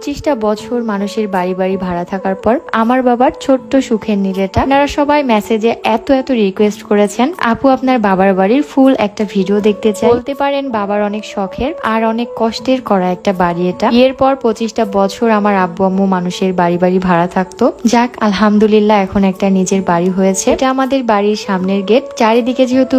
25টা বছর মানুষের বাড়ি বাড়ি ভাড়া থাকার পর আমার বাবার ছোট্ট সুখের নীড়েটা। আপনারা সবাই মেসেজে এত রিকোয়েস্ট করেছেন, আপু আপনার বাবার বাড়ির ফুল একটা ভিডিও দেখতে চাই। বলতে পারেন বাবার অনেক শখের আর অনেক কষ্টের করা একটা বাড়ি এটা। এরপর 25টা বছর আমার আব্বু আম্মু মানুষের বাড়ি বাড়ি ভাড়া থাকতো। যাক আলহামদুলিল্লাহ এখন একটা নিজের বাড়ি হয়েছে। এটা আমাদের বাড়ির সামনের গেট। চারিদিকে যেহেতু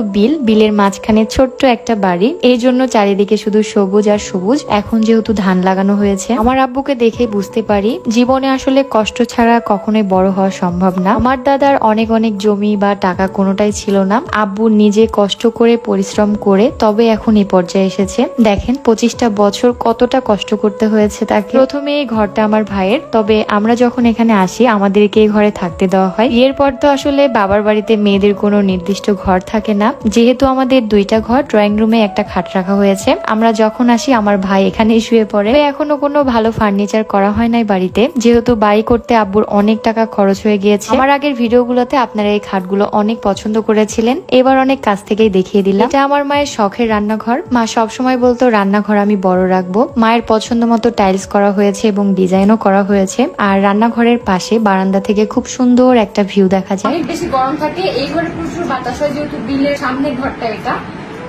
বিলের মাঝখানে ছোট্ট একটা বাড়ি, এই জন্য চারিদিকে শুধু সবুজ আর সবুজ। এখন যেহেতু ধান লাগানো হয়েছে, আমার আব্বুকে দেখে বুঝতে পারি জীবনে আসলে কষ্ট ছাড়া কখনোই বড় হওয়া সম্ভব না। আমার দাদার অনেক জমি বা টাকা কোনোটাই ছিল না। আব্বু নিজে কষ্ট করে পরিশ্রম করে তবে এখন এই পর্যায়ে এসেছে। দেখেন 25টা বছর কতটা কষ্ট করতে হয়েছে তাকে। প্রথমে এই ঘরটা আমার ভাইয়ের, তবে আমরা যখন এখানে আসি আমাদেরকে এই ঘরে থাকতে দেওয়া হয়। এরপর তো আসলে বাবার বাড়িতে মেয়েদের কোনো নির্দিষ্ট ঘর থাকে না, যেহেতু আমাদের 2টা ঘর, ড্রয়িং রুমে একটা খাট রাখা হয়েছে। আমরা যখন আসি আমার ভাই এখানেই শুয়ে পড়ে। এখনো কোনো ভালো ফার্নিচার করা হয় নাই বাড়িতে, যেহেতু বাড়ি করতে আব্বুর অনেক টাকা খরচ হয়ে গিয়েছে। আমার আগের ভিডিওগুলোতে আপনারা এই খাটগুলো অনেক পছন্দ করেছিলেন, এবার অনেক কাছ থেকেই দেখিয়ে দিলাম। এটা আমার মায়ের শখের রান্নাঘর। মা সবসময় বলতো রান্নাঘর আমি বড় রাখবো। মায়ের পছন্দ মতো টাইলস করা হয়েছে এবং ডিজাইনও করা হয়েছে। আর রান্নাঘরের পাশে বারান্দা থেকে খুব সুন্দর একটা ভিউ দেখা যায়। অনেক বেশি গরম থাকে, এই ঘরে প্রচুর বাতাস হয়, যেহেতু বিলের সামনে ঘরটা এটা,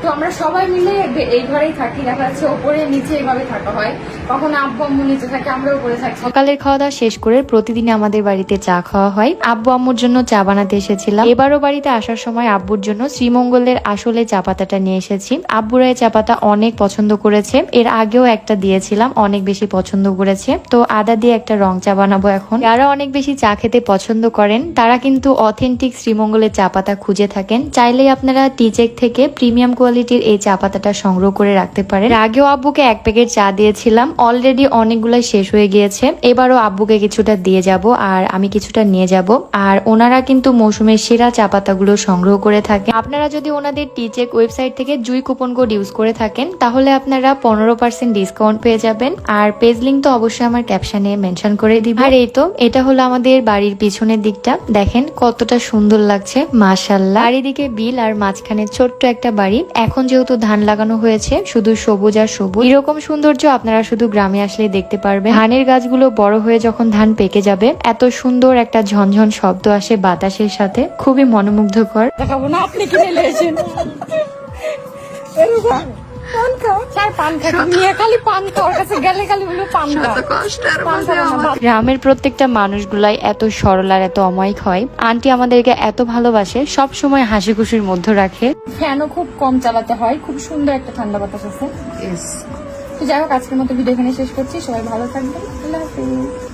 তো আমরা সবাই মিলে এই ঘরেই থাকি। দেখা যাচ্ছে ওপরে নিচে এভাবে থাকা হয়, কখনো আব্বু আম্মু নিচে থাকে, আমরা উপরে থাকি। সকালের খাওয়া দাওয়া শেষ করে প্রতিদিন আমাদের বাড়িতে চা খাওয়া হয়। আব্বু আম্মুর জন্য চা বানাতে এসেছিলাম। এবারও বাড়িতে আসার সময় আব্বুর জন্য শ্রীমঙ্গলের আসলে চা পাতাটা নিয়ে এসেছি। আব্বুরা এই চা পাতা অনেক পছন্দ করেছে, এর আগেও একটা দিয়েছিলাম, অনেক বেশি পছন্দ করেছে। তো আদা দিয়ে একটা রং চা বানাবো এখন। যারা অনেক বেশি চা খেতে পছন্দ করেন তারা কিন্তু অথেন্টিক শ্রীমঙ্গলের চা পাতা খুঁজে থাকেন। চাইলেই আপনারা টিচেক থেকে প্রিমিয়াম কোয়ালিটির এই চা পাতাটা সংগ্রহ করে রাখতে পারেন। আগেও আব্বুকে 1 প্যাকেট চা দিয়েছিলাম, অলরেডি অনেকগুলাই শেষ হয়ে গিয়েছে। এবারও আব্বুকে কিছুটা দিয়ে যাব আর আমি কিছুটা নিয়ে যাব। আর ওনারা কিন্তু মৌসুমের সেরা চা পাতাগুলো সংগ্রহ করে থাকেন। আপনারা যদি ওনাদের টিচেক ওয়েবসাইট থেকে জুই কুপন কোড ইউজ করে থাকেন তাহলে আপনারা 15% ডিসকাউন্ট পেয়ে যাবেন। আর পেজ লিঙ্ক তো অবশ্যই আমার ক্যাপশনে মেনশন করে দিব। আর এই তো এটা হলো আমাদের বাড়ির পিছনের দিকটা, দেখেন কতটা সুন্দর লাগছে মাশাআল্লাহ। চারিদিকে বিল আর মাঝখানে ছোট্ট একটা বাড়ি। এখন যেহেতু ধান লাগানো হয়েছে শুধু সবুজ আর সবুজ। এরকম সৌন্দর্য আপনারা শুধু গ্রামে আসলে দেখতে পারবেন। ধানের গাছগুলো বড় হয়ে যখন ধান পেকে যাবে এত সুন্দর একটা ঝনঝন শব্দ আসে বাতাসের সাথে, খুবই মনোমুগ্ধকর। দেখাবো না, আপনি কিনে নিয়েছেন গ্রামের প্রত্যেকটা মানুষগুলাই এত সরল আর এত অমায়িক হয়। আন্টি আমাদেরকে এত ভালোবাসে, সব সময় হাসি খুশির মধ্যে রাখে। ফ্যানও খুব কম চালাতে হয়, খুব সুন্দর একটা ঠান্ডা বাতাস আছে। তো যাই হোক, আজকের মতো ভিডিও এখানে শেষ করছি। সবাই ভালো থাকবেন, আল্লাহ হাফেজ।